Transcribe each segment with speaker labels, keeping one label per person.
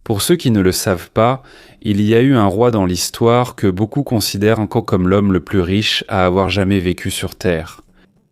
Speaker 1: Pour ceux qui ne le savent pas, il y a eu un roi dans l'histoire que beaucoup considèrent encore comme l'homme le plus riche à avoir jamais vécu sur Terre.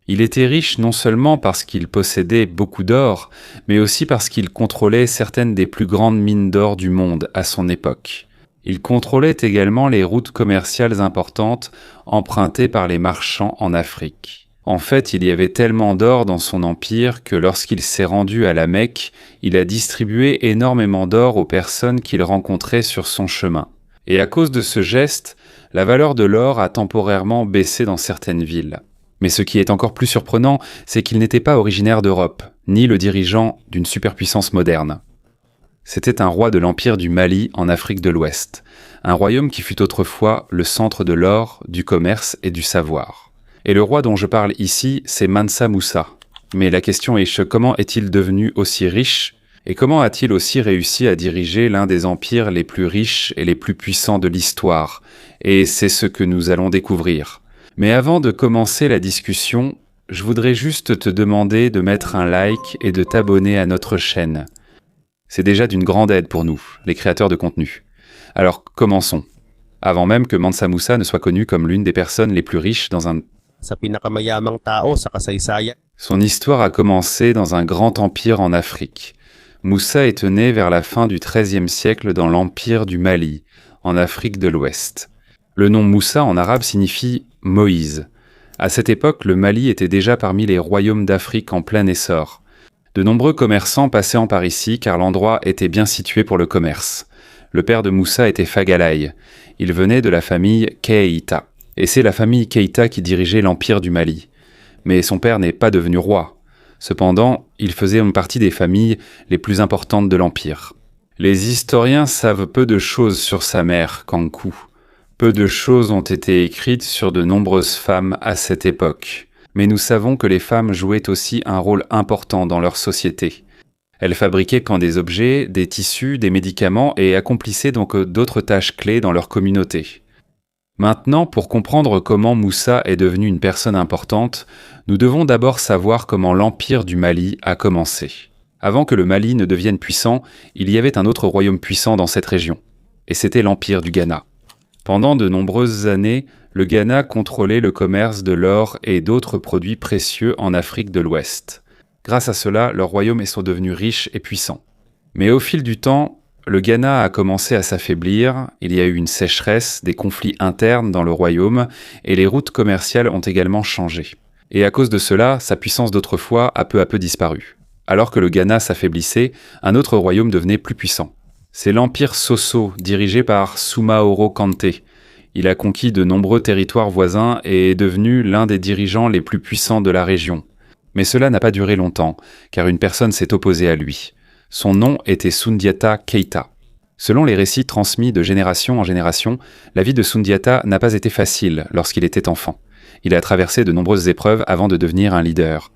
Speaker 1: Il était riche non seulement parce qu'il possédait beaucoup d'or, mais aussi parce qu'il contrôlait certaines des plus grandes mines d'or du monde à son époque. Il contrôlait également les routes commerciales importantes empruntées par les marchands en Afrique. En fait, il y avait tellement d'or dans son empire que lorsqu'il s'est rendu à la Mecque, il a distribué énormément d'or aux personnes qu'il rencontrait sur son chemin. Et à cause de ce geste, la valeur de l'or a temporairement baissé dans certaines villes. Mais ce qui est encore plus surprenant, c'est qu'il n'était pas originaire d'Europe, ni le dirigeant d'une superpuissance moderne. C'était un roi de l'Empire du Mali en Afrique de l'Ouest, un royaume qui fut autrefois le centre de l'or, du commerce et du savoir. Et le roi dont je parle ici, c'est Mansa Moussa. Mais la question est comment est-il devenu aussi riche et comment a-t-il aussi réussi à diriger l'un des empires les plus riches et les plus puissants de l'histoire? Et c'est ce que nous allons découvrir. Mais avant de commencer la discussion, je voudrais juste te demander de mettre un like et de t'abonner à notre chaîne. C'est déjà d'une grande aide pour nous, les créateurs de contenu. Alors commençons. Avant même que Mansa Moussa ne soit connu comme l'une des personnes les plus riches dans un... Son histoire a commencé dans un grand empire en Afrique. Moussa est né vers la fin du XIIIe siècle dans l'empire du Mali, en Afrique de l'Ouest. Le nom Moussa en arabe signifie « Moïse ». À cette époque, le Mali était déjà parmi les royaumes d'Afrique en plein essor. De nombreux commerçants passaient par ici car l'endroit était bien situé pour le commerce. Le père de Moussa était Fagalaï. Il venait de la famille Keïta. Et c'est la famille Keïta qui dirigeait l'empire du Mali. Mais son père n'est pas devenu roi. Cependant, il faisait une partie des familles les plus importantes de l'empire. Les historiens savent peu de choses sur sa mère, Kankou. Peu de choses ont été écrites sur de nombreuses femmes à cette époque. Mais nous savons que les femmes jouaient aussi un rôle important dans leur société. Elles fabriquaient quand des objets, des tissus, des médicaments et accomplissaient donc d'autres tâches clés dans leur communauté. Maintenant, pour comprendre comment Moussa est devenu une personne importante, nous devons d'abord savoir comment l'empire du Mali a commencé. Avant que le Mali ne devienne puissant, il y avait un autre royaume puissant dans cette région, et c'était l'empire du Ghana. Pendant de nombreuses années, le Ghana contrôlait le commerce de l'or et d'autres produits précieux en Afrique de l'Ouest. Grâce à cela, leur royaume est devenu riche et puissant. Mais au fil du temps, le Ghana a commencé à s'affaiblir, il y a eu une sécheresse, des conflits internes dans le royaume, et les routes commerciales ont également changé. Et à cause de cela, sa puissance d'autrefois a peu à peu disparu. Alors que le Ghana s'affaiblissait, un autre royaume devenait plus puissant. C'est l'empire Soso, dirigé par Soumaoro Kanté. Il a conquis de nombreux territoires voisins et est devenu l'un des dirigeants les plus puissants de la région. Mais cela n'a pas duré longtemps, car une personne s'est opposée à lui. Son nom était Soundiata Keïta. Selon les récits transmis de génération en génération, la vie de Soundiata n'a pas été facile lorsqu'il était enfant. Il a traversé de nombreuses épreuves avant de devenir un leader.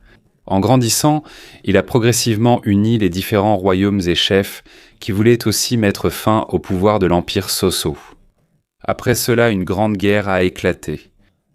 Speaker 1: En grandissant, il a progressivement uni les différents royaumes et chefs qui voulaient aussi mettre fin au pouvoir de l'empire Soso. Après cela, une grande guerre a éclaté.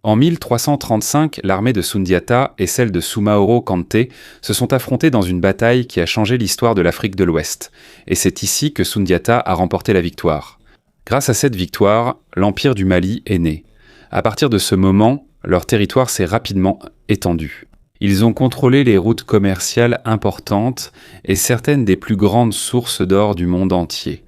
Speaker 1: En 1335, l'armée de Soundiata et celle de Soumaoro Kanté se sont affrontées dans une bataille qui a changé l'histoire de l'Afrique de l'Ouest. Et c'est ici que Soundiata a remporté la victoire. Grâce à cette victoire, l'Empire du Mali est né. À partir de ce moment, leur territoire s'est rapidement étendu. Ils ont contrôlé les routes commerciales importantes et certaines des plus grandes sources d'or du monde entier.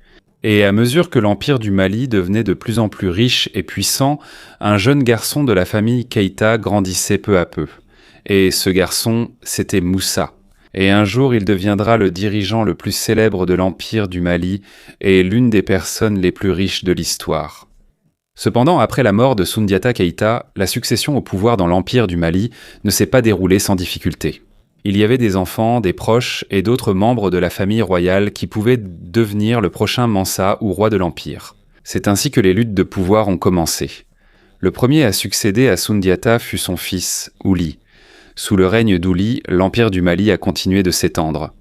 Speaker 1: Et à mesure que l'empire du Mali devenait de plus en plus riche et puissant, un jeune garçon de la famille Keïta grandissait peu à peu. Et ce garçon, c'était Moussa. Et un jour, il deviendra le dirigeant le plus célèbre de l'empire du Mali et l'une des personnes les plus riches de l'histoire. Cependant, après la mort de Soundiata Keïta, la succession au pouvoir dans l'empire du Mali ne s'est pas déroulée sans difficulté. Il y avait des enfants, des proches et d'autres membres de la famille royale qui pouvaient devenir le prochain Mansa ou roi de l'Empire. C'est ainsi que les luttes de pouvoir ont commencé. Le premier à succéder à Soundiata fut son fils, Ouli. Sous le règne d'Ouli, l'Empire du Mali a continué de s'étendre.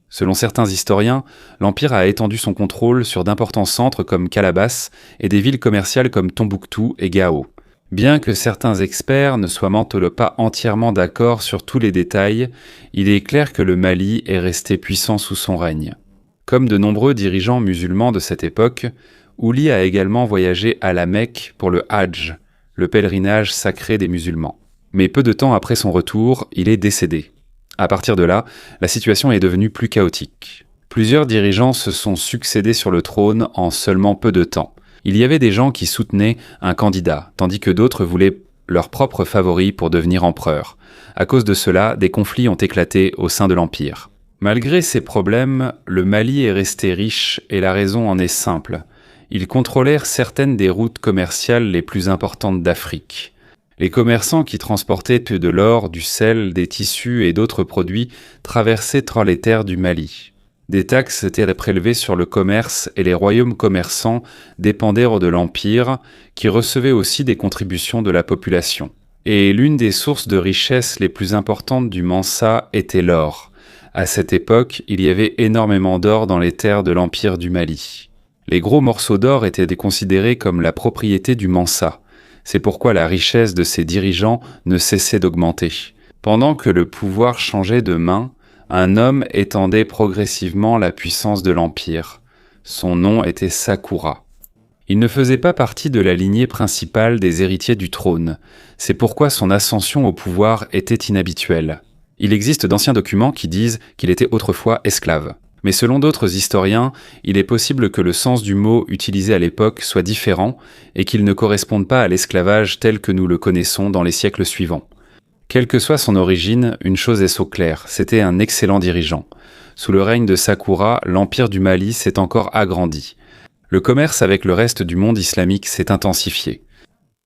Speaker 1: Selon certains historiens, l'Empire a étendu son contrôle sur d'importants centres comme Calabas et des villes commerciales comme Tombouctou et Gao. Bien que certains experts ne soient pas entièrement d'accord sur tous les détails, il est clair que le Mali est resté puissant sous son règne. Comme de nombreux dirigeants musulmans de cette époque, Ouli a également voyagé à la Mecque pour le Hajj, le pèlerinage sacré des musulmans. Mais peu de temps après son retour, il est décédé. À partir de là, la situation est devenue plus chaotique. Plusieurs dirigeants se sont succédés sur le trône en seulement peu de temps. Il y avait des gens qui soutenaient un candidat, tandis que d'autres voulaient leur propre favori pour devenir empereur. À cause de cela, des conflits ont éclaté au sein de l'Empire. Malgré ces problèmes, le Mali est resté riche et la raison en est simple. Ils contrôlèrent certaines des routes commerciales les plus importantes d'Afrique. Les commerçants qui transportaient de l'or, du sel, des tissus et d'autres produits traversaient les terres du Mali. Des taxes étaient prélevées sur le commerce et les royaumes commerçants dépendaient de l'Empire, qui recevait aussi des contributions de la population. Et l'une des sources de richesse les plus importantes du Mansa était l'or. À cette époque, il y avait énormément d'or dans les terres de l'Empire du Mali. Les gros morceaux d'or étaient considérés comme la propriété du Mansa. C'est pourquoi la richesse de ses dirigeants ne cessait d'augmenter. Pendant que le pouvoir changeait de main, un homme étendait progressivement la puissance de l'Empire. Son nom était Sakura. Il ne faisait pas partie de la lignée principale des héritiers du trône. C'est pourquoi son ascension au pouvoir était inhabituelle. Il existe d'anciens documents qui disent qu'il était autrefois esclave. Mais selon d'autres historiens, il est possible que le sens du mot utilisé à l'époque soit différent et qu'il ne corresponde pas à l'esclavage tel que nous le connaissons dans les siècles suivants. Quelle que soit son origine, une chose est claire, c'était un excellent dirigeant. Sous le règne de Sakura, l'Empire du Mali s'est encore agrandi. Le commerce avec le reste du monde islamique s'est intensifié.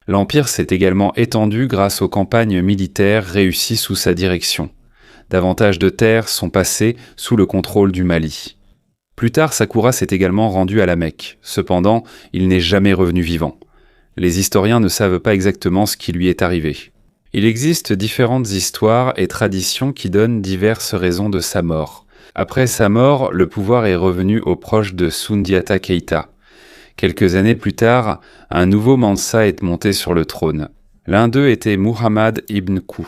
Speaker 1: L'Empire s'est également étendu grâce aux campagnes militaires réussies sous sa direction. Davantage de terres sont passées sous le contrôle du Mali. Plus tard, Sakura s'est également rendu à la Mecque. Cependant, il n'est jamais revenu vivant. Les historiens ne savent pas exactement ce qui lui est arrivé. Il existe différentes histoires et traditions qui donnent diverses raisons de sa mort. Après sa mort, le pouvoir est revenu aux proches de Soundiata Keïta. Quelques années plus tard, un nouveau Mansa est monté sur le trône. L'un d'eux était Muhammad ibn Kou.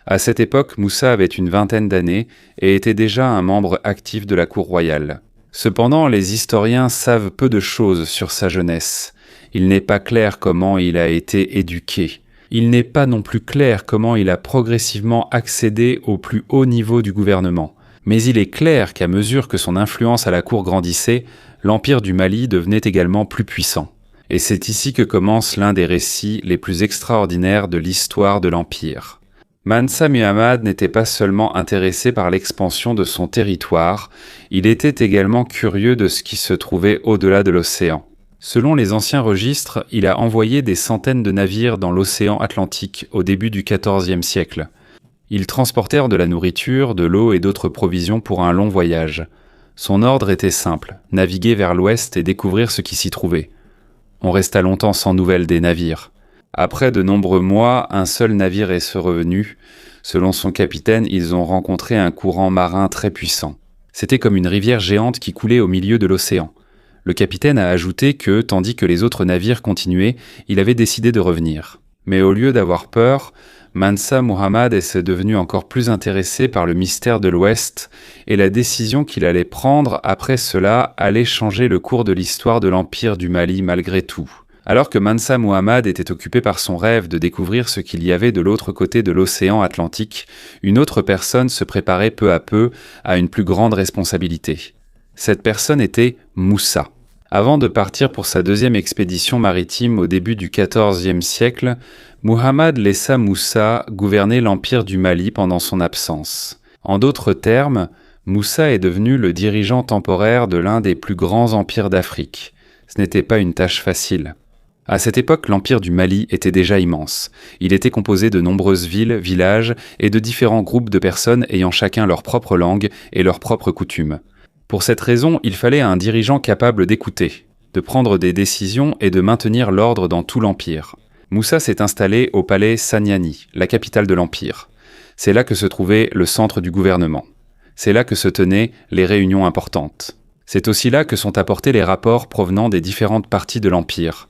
Speaker 1: À cette époque, Moussa avait une vingtaine d'années et était déjà un membre actif de la cour royale. Cependant, les historiens savent peu de choses sur sa jeunesse. Il n'est pas clair comment il a été éduqué. Il n'est pas non plus clair comment il a progressivement accédé au plus haut niveau du gouvernement. Mais il est clair qu'à mesure que son influence à la cour grandissait, l'Empire du Mali devenait également plus puissant. Et c'est ici que commence l'un des récits les plus extraordinaires de l'histoire de l'Empire. Mansa Muhammad n'était pas seulement intéressé par l'expansion de son territoire, il était également curieux de ce qui se trouvait au-delà de l'océan. Selon les anciens registres, il a envoyé des centaines de navires dans l'océan Atlantique au début du XIVe siècle. Ils transportèrent de la nourriture, de l'eau et d'autres provisions pour un long voyage. Son ordre était simple, naviguer vers l'ouest et découvrir ce qui s'y trouvait. On resta longtemps sans nouvelles des navires. Après de nombreux mois, un seul navire est revenu. Selon son capitaine, ils ont rencontré un courant marin très puissant. C'était comme une rivière géante qui coulait au milieu de l'océan. Le capitaine a ajouté que, tandis que les autres navires continuaient, il avait décidé de revenir. Mais au lieu d'avoir peur, Mansa Muhammad est devenu encore plus intéressé par le mystère de l'Ouest et la décision qu'il allait prendre après cela allait changer le cours de l'histoire de l'Empire du Mali malgré tout. Alors que Mansa Muhammad était occupé par son rêve de découvrir ce qu'il y avait de l'autre côté de l'océan Atlantique, une autre personne se préparait peu à peu à une plus grande responsabilité. Cette personne était Moussa. Avant de partir pour sa deuxième expédition maritime au début du XIVe siècle, Muhammad laissa Moussa gouverner l'Empire du Mali pendant son absence. En d'autres termes, Moussa est devenu le dirigeant temporaire de l'un des plus grands empires d'Afrique. Ce n'était pas une tâche facile. À cette époque, l'Empire du Mali était déjà immense. Il était composé de nombreuses villes, villages et de différents groupes de personnes ayant chacun leur propre langue et leurs propres coutumes. Pour cette raison, il fallait un dirigeant capable d'écouter, de prendre des décisions et de maintenir l'ordre dans tout l'Empire. Moussa s'est installé au palais Sanyani, la capitale de l'Empire. C'est là que se trouvait le centre du gouvernement. C'est là que se tenaient les réunions importantes. C'est aussi là que sont apportés les rapports provenant des différentes parties de l'Empire.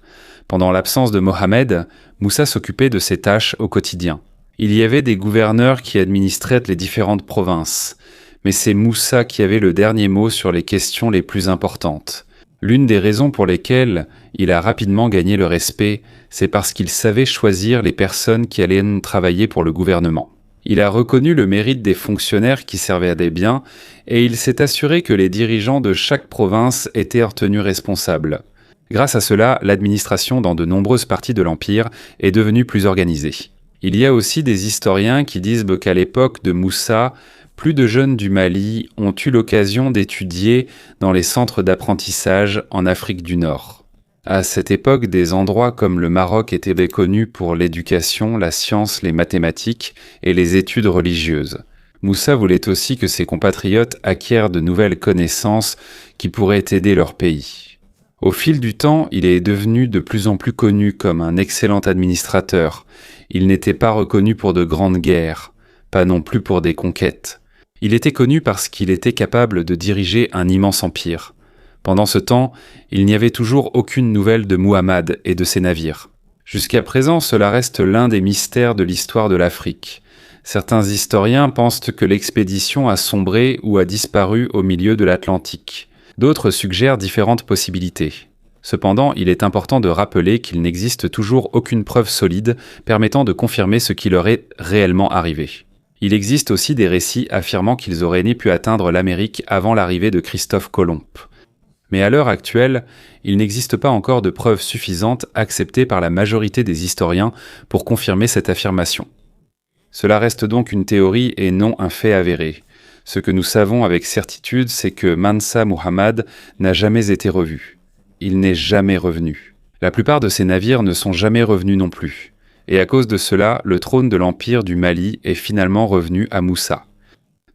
Speaker 1: Pendant l'absence de Mohamed, Moussa s'occupait de ses tâches au quotidien. Il y avait des gouverneurs qui administraient les différentes provinces. Mais c'est Moussa qui avait le dernier mot sur les questions les plus importantes. L'une des raisons pour lesquelles il a rapidement gagné le respect, c'est parce qu'il savait choisir les personnes qui allaient travailler pour le gouvernement. Il a reconnu le mérite des fonctionnaires qui servaient des biens et il s'est assuré que les dirigeants de chaque province étaient retenus responsables. Grâce à cela, l'administration dans de nombreuses parties de l'Empire est devenue plus organisée. Il y a aussi des historiens qui disent qu'à l'époque de Moussa, plus de jeunes du Mali ont eu l'occasion d'étudier dans les centres d'apprentissage en Afrique du Nord. À cette époque, des endroits comme le Maroc étaient connus pour l'éducation, la science, les mathématiques et les études religieuses. Moussa voulait aussi que ses compatriotes acquièrent de nouvelles connaissances qui pourraient aider leur pays. Au fil du temps, il est devenu de plus en plus connu comme un excellent administrateur. Il n'était pas reconnu pour de grandes guerres, pas non plus pour des conquêtes. Il était connu parce qu'il était capable de diriger un immense empire. Pendant ce temps, il n'y avait toujours aucune nouvelle de Muhammad et de ses navires. Jusqu'à présent, cela reste l'un des mystères de l'histoire de l'Afrique. Certains historiens pensent que l'expédition a sombré ou a disparu au milieu de l'Atlantique. D'autres suggèrent différentes possibilités. Cependant, il est important de rappeler qu'il n'existe toujours aucune preuve solide permettant de confirmer ce qui leur est réellement arrivé. Il existe aussi des récits affirmant qu'ils auraient pu atteindre l'Amérique avant l'arrivée de Christophe Colomb. Mais à l'heure actuelle, il n'existe pas encore de preuves suffisantes acceptées par la majorité des historiens pour confirmer cette affirmation. Cela reste donc une théorie et non un fait avéré. Ce que nous savons avec certitude, c'est que Mansa Muhammad n'a jamais été revu. Il n'est jamais revenu. La plupart de ses navires ne sont jamais revenus non plus. Et à cause de cela, le trône de l'Empire du Mali est finalement revenu à Moussa.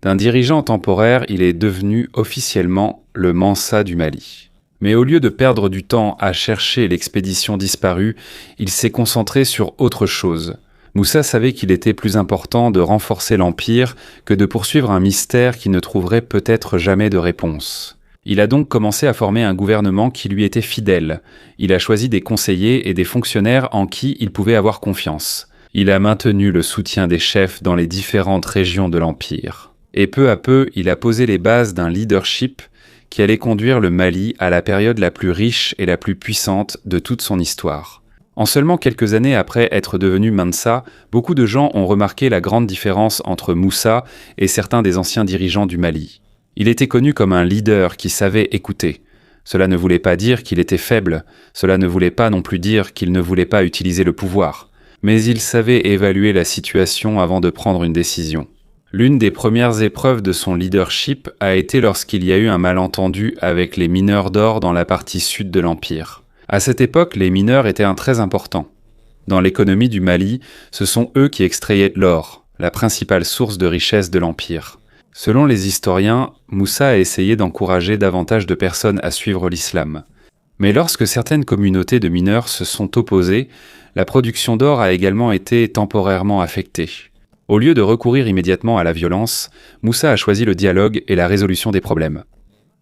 Speaker 1: D'un dirigeant temporaire, il est devenu officiellement le Mansa du Mali. Mais au lieu de perdre du temps à chercher l'expédition disparue, il s'est concentré sur autre chose. Moussa savait qu'il était plus important de renforcer l'Empire que de poursuivre un mystère qui ne trouverait peut-être jamais de réponse. Il a donc commencé à former un gouvernement qui lui était fidèle. Il a choisi des conseillers et des fonctionnaires en qui il pouvait avoir confiance. Il a maintenu le soutien des chefs dans les différentes régions de l'Empire. Et peu à peu, il a posé les bases d'un leadership qui allait conduire le Mali à la période la plus riche et la plus puissante de toute son histoire. En seulement quelques années après être devenu Mansa, beaucoup de gens ont remarqué la grande différence entre Moussa et certains des anciens dirigeants du Mali. Il était connu comme un leader qui savait écouter. Cela ne voulait pas dire qu'il était faible, cela ne voulait pas non plus dire qu'il ne voulait pas utiliser le pouvoir. Mais il savait évaluer la situation avant de prendre une décision. L'une des premières épreuves de son leadership a été lorsqu'il y a eu un malentendu avec les mineurs d'or dans la partie sud de l'Empire. À cette époque, les mineurs étaient très importants. Dans l'économie du Mali, ce sont eux qui extrayaient l'or, la principale source de richesse de l'Empire. Selon les historiens, Moussa a essayé d'encourager davantage de personnes à suivre l'islam. Mais lorsque certaines communautés de mineurs se sont opposées, la production d'or a également été temporairement affectée. Au lieu de recourir immédiatement à la violence, Moussa a choisi le dialogue et la résolution des problèmes.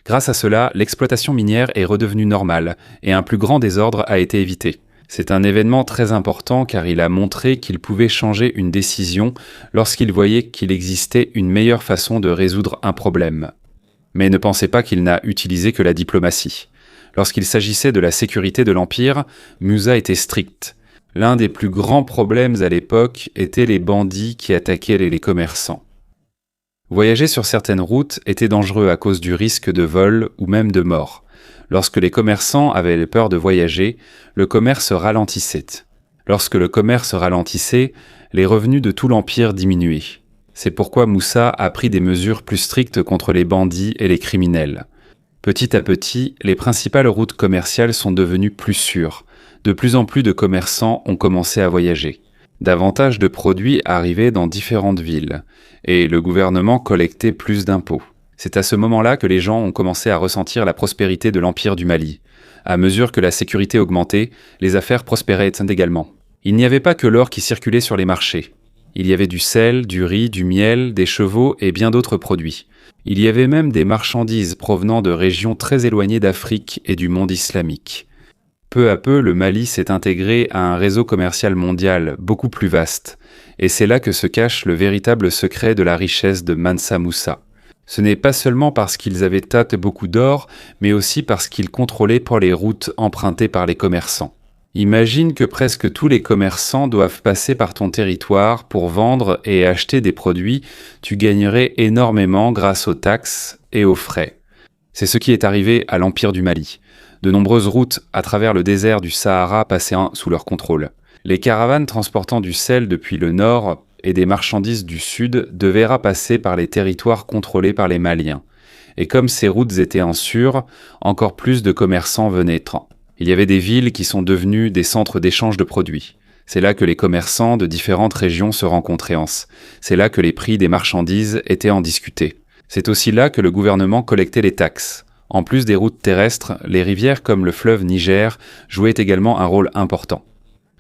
Speaker 1: Grâce à cela, l'exploitation minière est redevenue normale et un plus grand désordre a été évité. C'est un événement très important car il a montré qu'il pouvait changer une décision lorsqu'il voyait qu'il existait une meilleure façon de résoudre un problème. Mais ne pensez pas qu'il n'a utilisé que la diplomatie. Lorsqu'il s'agissait de la sécurité de l'Empire, Moussa était strict. L'un des plus grands problèmes à l'époque étaient les bandits qui attaquaient les commerçants. Voyager sur certaines routes était dangereux à cause du risque de vol ou même de mort. Lorsque les commerçants avaient peur de voyager, le commerce ralentissait. Lorsque le commerce ralentissait, les revenus de tout l'Empire diminuaient. C'est pourquoi Moussa a pris des mesures plus strictes contre les bandits et les criminels. Petit à petit, les principales routes commerciales sont devenues plus sûres. De plus en plus de commerçants ont commencé à voyager. Davantage de produits arrivaient dans différentes villes, et le gouvernement collectait plus d'impôts. C'est à ce moment-là que les gens ont commencé à ressentir la prospérité de l'Empire du Mali. À mesure que la sécurité augmentait, les affaires prospéraient également. Il n'y avait pas que l'or qui circulait sur les marchés. Il y avait du sel, du riz, du miel, des chevaux et bien d'autres produits. Il y avait même des marchandises provenant de régions très éloignées d'Afrique et du monde islamique. Peu à peu, le Mali s'est intégré à un réseau commercial mondial beaucoup plus vaste, et c'est là que se cache le véritable secret de la richesse de Mansa Moussa. Ce n'est pas seulement parce qu'ils avaient tâté beaucoup d'or, mais aussi parce qu'ils contrôlaient pour les routes empruntées par les commerçants. Imagine que presque tous les commerçants doivent passer par ton territoire pour vendre et acheter des produits, tu gagnerais énormément grâce aux taxes et aux frais. C'est ce qui est arrivé à l'Empire du Mali. De nombreuses routes à travers le désert du Sahara passaient sous leur contrôle. Les caravanes transportant du sel depuis le nord et des marchandises du sud devaient passer par les territoires contrôlés par les Maliens. Et comme ces routes étaient insures, encore plus de commerçants venaient. Il y avait des villes qui sont devenues des centres d'échange de produits. C'est là que les commerçants de différentes régions se rencontraient. C'est là que les prix des marchandises étaient en discutés. C'est aussi là que le gouvernement collectait les taxes. En plus des routes terrestres, les rivières comme le fleuve Niger jouaient également un rôle important.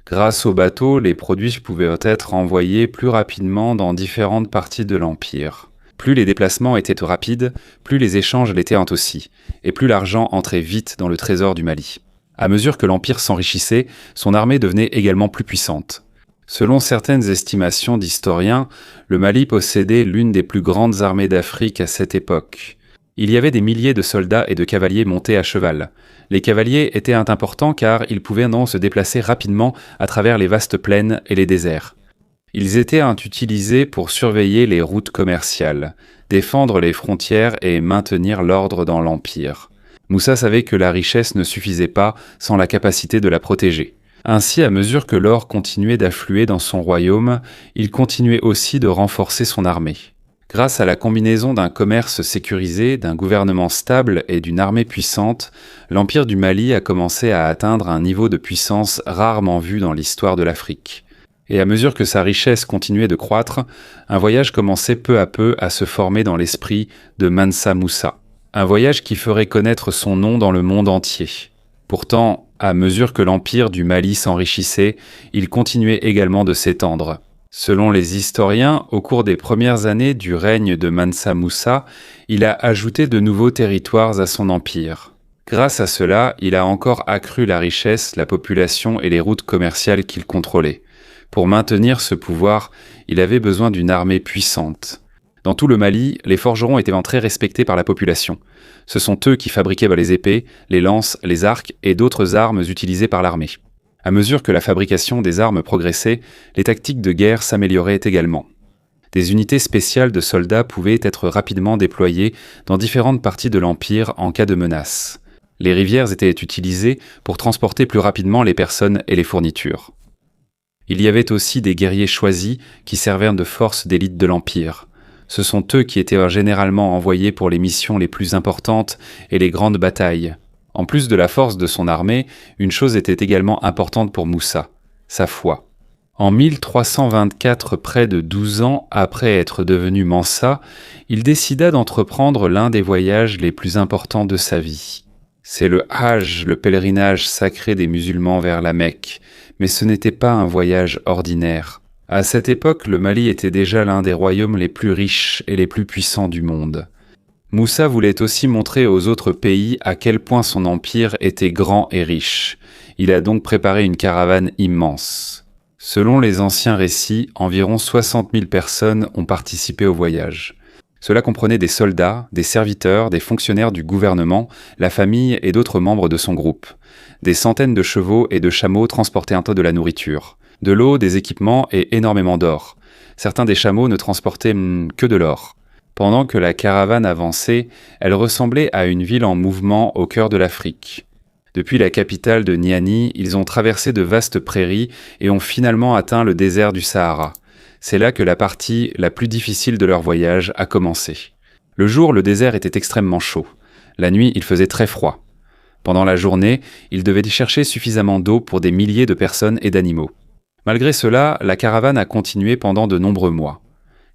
Speaker 1: Grâce aux bateaux, les produits pouvaient être envoyés plus rapidement dans différentes parties de l'Empire. Plus les déplacements étaient rapides, plus les échanges l'étaient aussi, et plus l'argent entrait vite dans le trésor du Mali. À mesure que l'Empire s'enrichissait, son armée devenait également plus puissante. Selon certaines estimations d'historiens, le Mali possédait l'une des plus grandes armées d'Afrique à cette époque. Il y avait des milliers de soldats et de cavaliers montés à cheval. Les cavaliers étaient importants car ils pouvaient se déplacer rapidement à travers les vastes plaines et les déserts. Ils étaient utilisés pour surveiller les routes commerciales, défendre les frontières et maintenir l'ordre dans l'Empire. Moussa savait que la richesse ne suffisait pas sans la capacité de la protéger. Ainsi, à mesure que l'or continuait d'affluer dans son royaume, il continuait aussi de renforcer son armée. Grâce à la combinaison d'un commerce sécurisé, d'un gouvernement stable et d'une armée puissante, l'Empire du Mali a commencé à atteindre un niveau de puissance rarement vu dans l'histoire de l'Afrique. Et à mesure que sa richesse continuait de croître, un voyage commençait peu à peu à se former dans l'esprit de Mansa Moussa. Un voyage qui ferait connaître son nom dans le monde entier. Pourtant, à mesure que l'Empire du Mali s'enrichissait, il continuait également de s'étendre. Selon les historiens, au cours des premières années du règne de Mansa Moussa, il a ajouté de nouveaux territoires à son empire. Grâce à cela, il a encore accru la richesse, la population et les routes commerciales qu'il contrôlait. Pour maintenir ce pouvoir, il avait besoin d'une armée puissante. Dans tout le Mali, les forgerons étaient très respectés par la population. Ce sont eux qui fabriquaient les épées, les lances, les arcs et d'autres armes utilisées par l'armée. À mesure que la fabrication des armes progressait, les tactiques de guerre s'amélioraient également. Des unités spéciales de soldats pouvaient être rapidement déployées dans différentes parties de l'Empire en cas de menace. Les rivières étaient utilisées pour transporter plus rapidement les personnes et les fournitures. Il y avait aussi des guerriers choisis qui servaient de force d'élite de l'Empire. Ce sont eux qui étaient généralement envoyés pour les missions les plus importantes et les grandes batailles. En plus de la force de son armée, une chose était également importante pour Moussa, sa foi. En 1324, près de 12 ans après être devenu Mansa, il décida d'entreprendre l'un des voyages les plus importants de sa vie. C'est le Hajj, le pèlerinage sacré des musulmans vers la Mecque, mais ce n'était pas un voyage ordinaire. À cette époque, le Mali était déjà l'un des royaumes les plus riches et les plus puissants du monde. Moussa voulait aussi montrer aux autres pays à quel point son empire était grand et riche. Il a donc préparé une caravane immense. Selon les anciens récits, environ 60 000 personnes ont participé au voyage. Cela comprenait des soldats, des serviteurs, des fonctionnaires du gouvernement, la famille et d'autres membres de son groupe. Des centaines de chevaux et de chameaux transportaient un tas de la nourriture. De l'eau, des équipements et énormément d'or. Certains des chameaux ne transportaient que de l'or. Pendant que la caravane avançait, elle ressemblait à une ville en mouvement au cœur de l'Afrique. Depuis la capitale de Niani, ils ont traversé de vastes prairies et ont finalement atteint le désert du Sahara. C'est là que la partie la plus difficile de leur voyage a commencé. Le jour, le désert était extrêmement chaud. La nuit, il faisait très froid. Pendant la journée, ils devaient y chercher suffisamment d'eau pour des milliers de personnes et d'animaux. Malgré cela, la caravane a continué pendant de nombreux mois.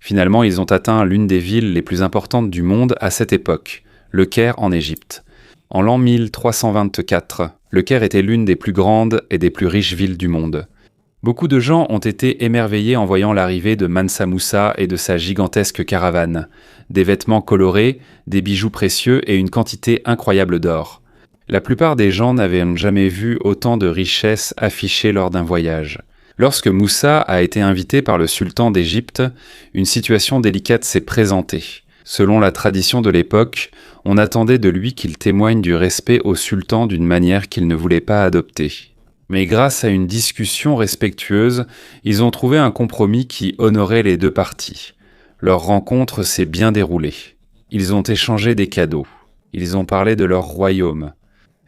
Speaker 1: Finalement, ils ont atteint l'une des villes les plus importantes du monde à cette époque, le Caire en Égypte. En l'an 1324, le Caire était l'une des plus grandes et des plus riches villes du monde. Beaucoup de gens ont été émerveillés en voyant l'arrivée de Mansa Moussa et de sa gigantesque caravane. Des vêtements colorés, des bijoux précieux et une quantité incroyable d'or. La plupart des gens n'avaient jamais vu autant de richesses affichées lors d'un voyage. Lorsque Moussa a été invité par le sultan d'Égypte, une situation délicate s'est présentée. Selon la tradition de l'époque, on attendait de lui qu'il témoigne du respect au sultan d'une manière qu'il ne voulait pas adopter. Mais grâce à une discussion respectueuse, ils ont trouvé un compromis qui honorait les deux parties. Leur rencontre s'est bien déroulée. Ils ont échangé des cadeaux. Ils ont parlé de leur royaume.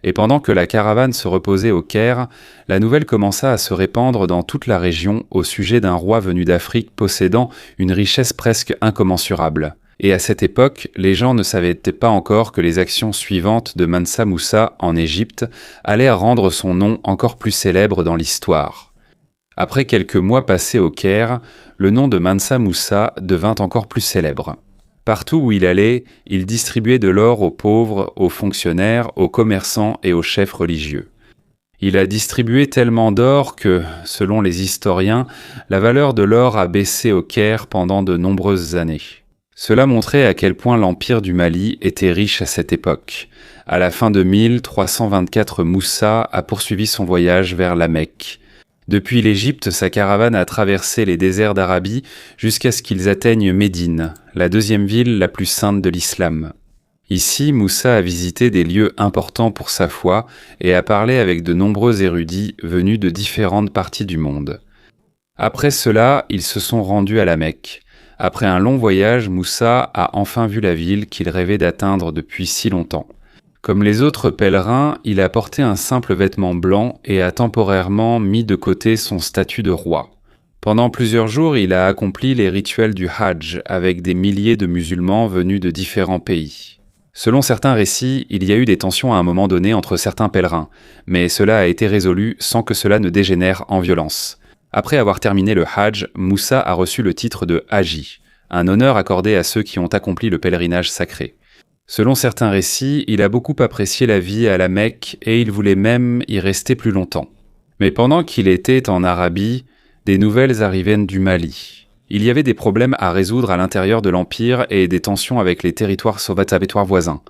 Speaker 1: Et pendant que la caravane se reposait au Caire, la nouvelle commença à se répandre dans toute la région au sujet d'un roi venu d'Afrique possédant une richesse presque incommensurable. Et à cette époque, les gens ne savaient pas encore que les actions suivantes de Mansa Moussa en Égypte allaient rendre son nom encore plus célèbre dans l'histoire. Après quelques mois passés au Caire, le nom de Mansa Moussa devint encore plus célèbre. Partout où il allait, il distribuait de l'or aux pauvres, aux fonctionnaires, aux commerçants et aux chefs religieux. Il a distribué tellement d'or que, selon les historiens, la valeur de l'or a baissé au Caire pendant de nombreuses années. Cela montrait à quel point l'empire du Mali était riche à cette époque. À la fin de 1324, Moussa a poursuivi son voyage vers la Mecque. Depuis l'Égypte, sa caravane a traversé les déserts d'Arabie jusqu'à ce qu'ils atteignent Médine, la deuxième ville la plus sainte de l'islam. Ici, Moussa a visité des lieux importants pour sa foi et a parlé avec de nombreux érudits venus de différentes parties du monde. Après cela, ils se sont rendus à la Mecque. Après un long voyage, Moussa a enfin vu la ville qu'il rêvait d'atteindre depuis si longtemps. Comme les autres pèlerins, il a porté un simple vêtement blanc et a temporairement mis de côté son statut de roi. Pendant plusieurs jours, il a accompli les rituels du Hajj avec des milliers de musulmans venus de différents pays. Selon certains récits, il y a eu des tensions à un moment donné entre certains pèlerins, mais cela a été résolu sans que cela ne dégénère en violence. Après avoir terminé le Hajj, Moussa a reçu le titre de Haji, un honneur accordé à ceux qui ont accompli le pèlerinage sacré. Selon certains récits, il a beaucoup apprécié la vie à la Mecque et il voulait même y rester plus longtemps. Mais pendant qu'il était en Arabie, des nouvelles arrivaient du Mali. Il y avait des problèmes à résoudre à l'intérieur de l'Empire et des tensions avec les territoires voisins.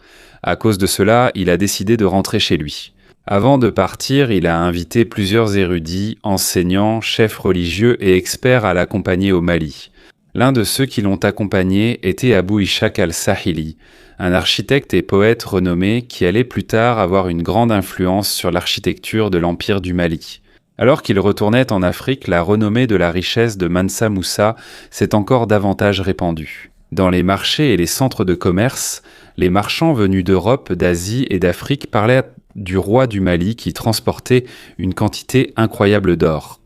Speaker 1: À cause de cela, il a décidé de rentrer chez lui. Avant de partir, il a invité plusieurs érudits, enseignants, chefs religieux et experts à l'accompagner au Mali. L'un de ceux qui l'ont accompagné était Abou Ishaq al-Sahili, un architecte et poète renommé qui allait plus tard avoir une grande influence sur l'architecture de l'Empire du Mali. Alors qu'il retournait en Afrique, la renommée de la richesse de Mansa Moussa s'est encore davantage répandue. Dans les marchés et les centres de commerce, les marchands venus d'Europe, d'Asie et d'Afrique parlaient du roi du Mali qui transportait une quantité incroyable d'or.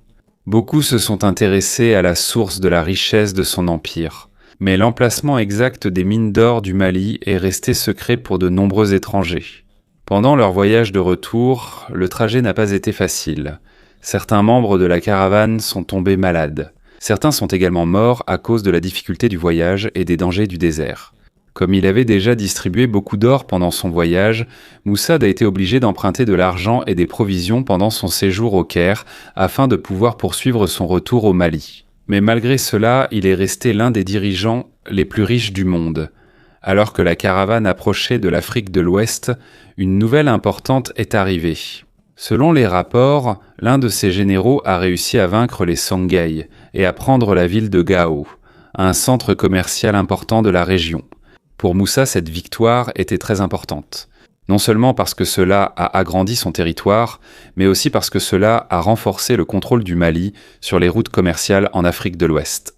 Speaker 1: Beaucoup se sont intéressés à la source de la richesse de son empire, mais l'emplacement exact des mines d'or du Mali est resté secret pour de nombreux étrangers. Pendant leur voyage de retour, le trajet n'a pas été facile. Certains membres de la caravane sont tombés malades. Certains sont également morts à cause de la difficulté du voyage et des dangers du désert. Comme il avait déjà distribué beaucoup d'or pendant son voyage, Moussa a été obligé d'emprunter de l'argent et des provisions pendant son séjour au Caire afin de pouvoir poursuivre son retour au Mali. Mais malgré cela, il est resté l'un des dirigeants les plus riches du monde. Alors que la caravane approchait de l'Afrique de l'Ouest, une nouvelle importante est arrivée. Selon les rapports, l'un de ses généraux a réussi à vaincre les Songhai et à prendre la ville de Gao, un centre commercial important de la région. Pour Moussa, cette victoire était très importante. Non seulement parce que cela a agrandi son territoire, mais aussi parce que cela a renforcé le contrôle du Mali sur les routes commerciales en Afrique de l'Ouest.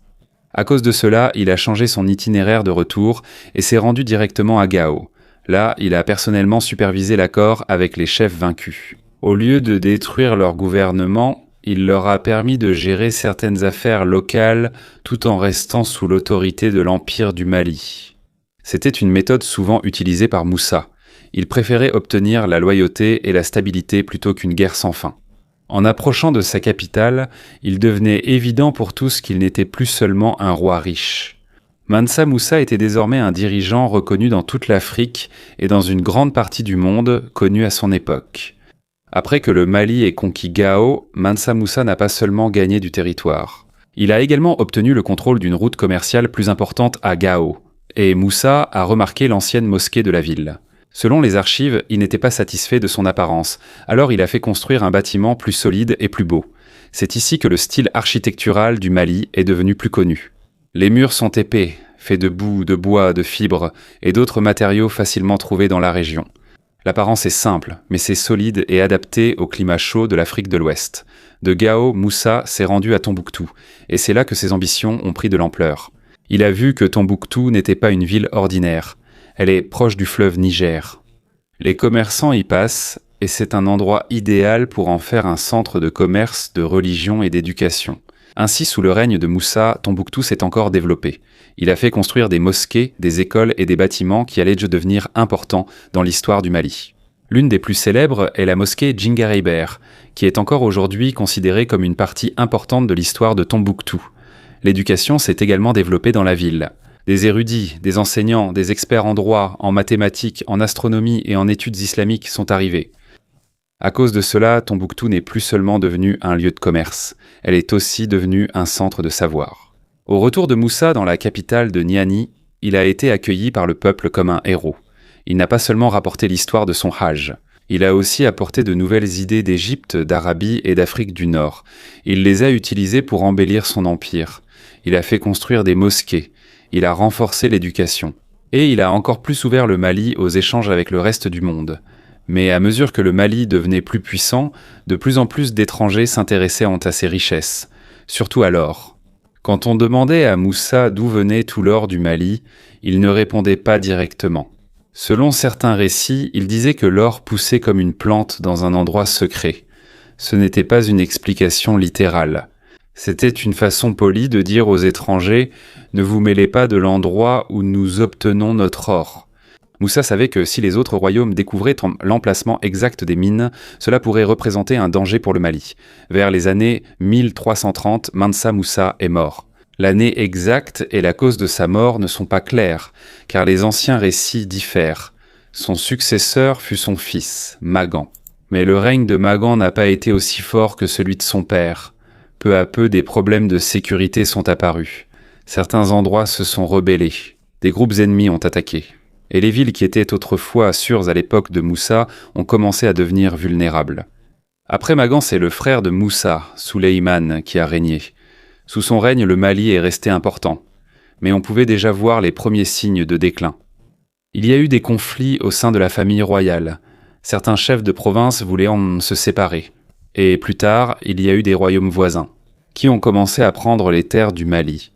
Speaker 1: À cause de cela, il a changé son itinéraire de retour et s'est rendu directement à Gao. Là, il a personnellement supervisé l'accord avec les chefs vaincus. Au lieu de détruire leur gouvernement, il leur a permis de gérer certaines affaires locales tout en restant sous l'autorité de l'Empire du Mali. C'était une méthode souvent utilisée par Moussa. Il préférait obtenir la loyauté et la stabilité plutôt qu'une guerre sans fin. En approchant de sa capitale, il devenait évident pour tous qu'il n'était plus seulement un roi riche. Mansa Moussa était désormais un dirigeant reconnu dans toute l'Afrique et dans une grande partie du monde connu à son époque. Après que le Mali ait conquis Gao, Mansa Moussa n'a pas seulement gagné du territoire. Il a également obtenu le contrôle d'une route commerciale plus importante à Gao. Et Moussa a remarqué l'ancienne mosquée de la ville. Selon les archives, il n'était pas satisfait de son apparence, alors il a fait construire un bâtiment plus solide et plus beau. C'est ici que le style architectural du Mali est devenu plus connu. Les murs sont épais, faits de boue, de bois, de fibres et d'autres matériaux facilement trouvés dans la région. L'apparence est simple, mais c'est solide et adapté au climat chaud de l'Afrique de l'Ouest. De Gao, Moussa s'est rendu à Tombouctou, et c'est là que ses ambitions ont pris de l'ampleur. Il a vu que Tombouctou n'était pas une ville ordinaire. Elle est proche du fleuve Niger. Les commerçants y passent, et c'est un endroit idéal pour en faire un centre de commerce, de religion et d'éducation. Ainsi, sous le règne de Moussa, Tombouctou s'est encore développé. Il a fait construire des mosquées, des écoles et des bâtiments qui allaient devenir importants dans l'histoire du Mali. L'une des plus célèbres est la mosquée Djingareyber, qui est encore aujourd'hui considérée comme une partie importante de l'histoire de Tombouctou. L'éducation s'est également développée dans la ville. Des érudits, des enseignants, des experts en droit, en mathématiques, en astronomie et en études islamiques sont arrivés. À cause de cela, Tombouctou n'est plus seulement devenue un lieu de commerce, elle est aussi devenue un centre de savoir. Au retour de Moussa dans la capitale de Niani, il a été accueilli par le peuple comme un héros. Il n'a pas seulement rapporté l'histoire de son Hajj, il a aussi apporté de nouvelles idées d'Égypte, d'Arabie et d'Afrique du Nord. Il les a utilisées pour embellir son empire. Il a fait construire des mosquées, il a renforcé l'éducation. Et il a encore plus ouvert le Mali aux échanges avec le reste du monde. Mais à mesure que le Mali devenait plus puissant, de plus en plus d'étrangers s'intéressaient à ses richesses, surtout à l'or. Quand on demandait à Moussa d'où venait tout l'or du Mali, il ne répondait pas directement. Selon certains récits, il disait que l'or poussait comme une plante dans un endroit secret. Ce n'était pas une explication littérale. C'était une façon polie de dire aux étrangers « Ne vous mêlez pas de l'endroit où nous obtenons notre or ». Moussa savait que si les autres royaumes découvraient l'emplacement exact des mines, cela pourrait représenter un danger pour le Mali. Vers les années 1330, Mansa Moussa est mort. L'année exacte et la cause de sa mort ne sont pas claires, car les anciens récits diffèrent. Son successeur fut son fils, Magan. Mais le règne de Magan n'a pas été aussi fort que celui de son père. Peu à peu, des problèmes de sécurité sont apparus. Certains endroits se sont rebellés. Des groupes ennemis ont attaqué. Et les villes qui étaient autrefois sûres à l'époque de Moussa ont commencé à devenir vulnérables. Après Magan, c'est le frère de Moussa, Souleyman, qui a régné. Sous son règne, le Mali est resté important, mais on pouvait déjà voir les premiers signes de déclin. Il y a eu des conflits au sein de la famille royale. Certains chefs de province voulaient en se séparer. Et plus tard, il y a eu des royaumes voisins, qui ont commencé à prendre les terres du Mali.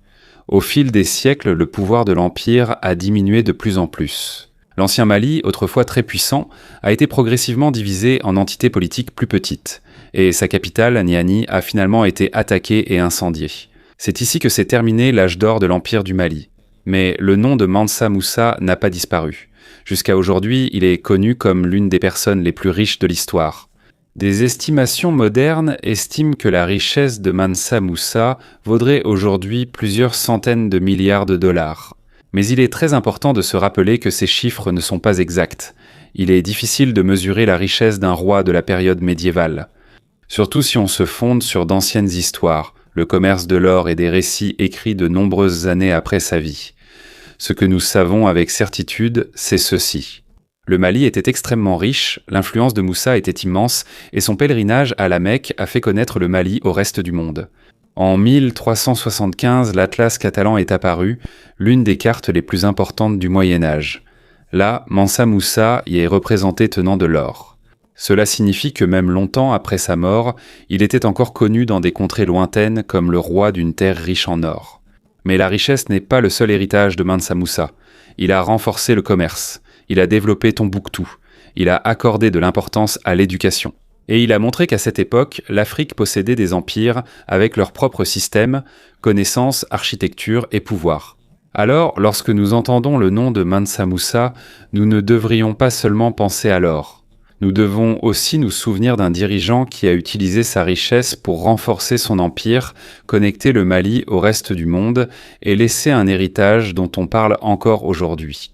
Speaker 1: Au fil des siècles, le pouvoir de l'Empire a diminué de plus en plus. L'ancien Mali, autrefois très puissant, a été progressivement divisé en entités politiques plus petites, et sa capitale, Niani, a finalement été attaquée et incendiée. C'est ici que s'est terminé l'âge d'or de l'Empire du Mali. Mais le nom de Mansa Moussa n'a pas disparu. Jusqu'à aujourd'hui, il est connu comme l'une des personnes les plus riches de l'histoire. Des estimations modernes estiment que la richesse de Mansa Moussa vaudrait aujourd'hui plusieurs centaines de milliards de dollars. Mais il est très important de se rappeler que ces chiffres ne sont pas exacts. Il est difficile de mesurer la richesse d'un roi de la période médiévale. Surtout si on se fonde sur d'anciennes histoires, le commerce de l'or et des récits écrits de nombreuses années après sa vie. Ce que nous savons avec certitude, c'est ceci. Le Mali était extrêmement riche, l'influence de Moussa était immense et son pèlerinage à la Mecque a fait connaître le Mali au reste du monde. En 1375, l'Atlas catalan est apparu, l'une des cartes les plus importantes du Moyen-Âge. Là, Mansa Moussa y est représenté tenant de l'or. Cela signifie que même longtemps après sa mort, il était encore connu dans des contrées lointaines comme le roi d'une terre riche en or. Mais la richesse n'est pas le seul héritage de Mansa Moussa. Il a renforcé le commerce. Il a développé Tombouctou, il a accordé de l'importance à l'éducation. Et il a montré qu'à cette époque, l'Afrique possédait des empires avec leur propre système, connaissances, architecture et pouvoir. Alors, lorsque nous entendons le nom de Mansa Moussa, nous ne devrions pas seulement penser à l'or. Nous devons aussi nous souvenir d'un dirigeant qui a utilisé sa richesse pour renforcer son empire, connecter le Mali au reste du monde et laisser un héritage dont on parle encore aujourd'hui.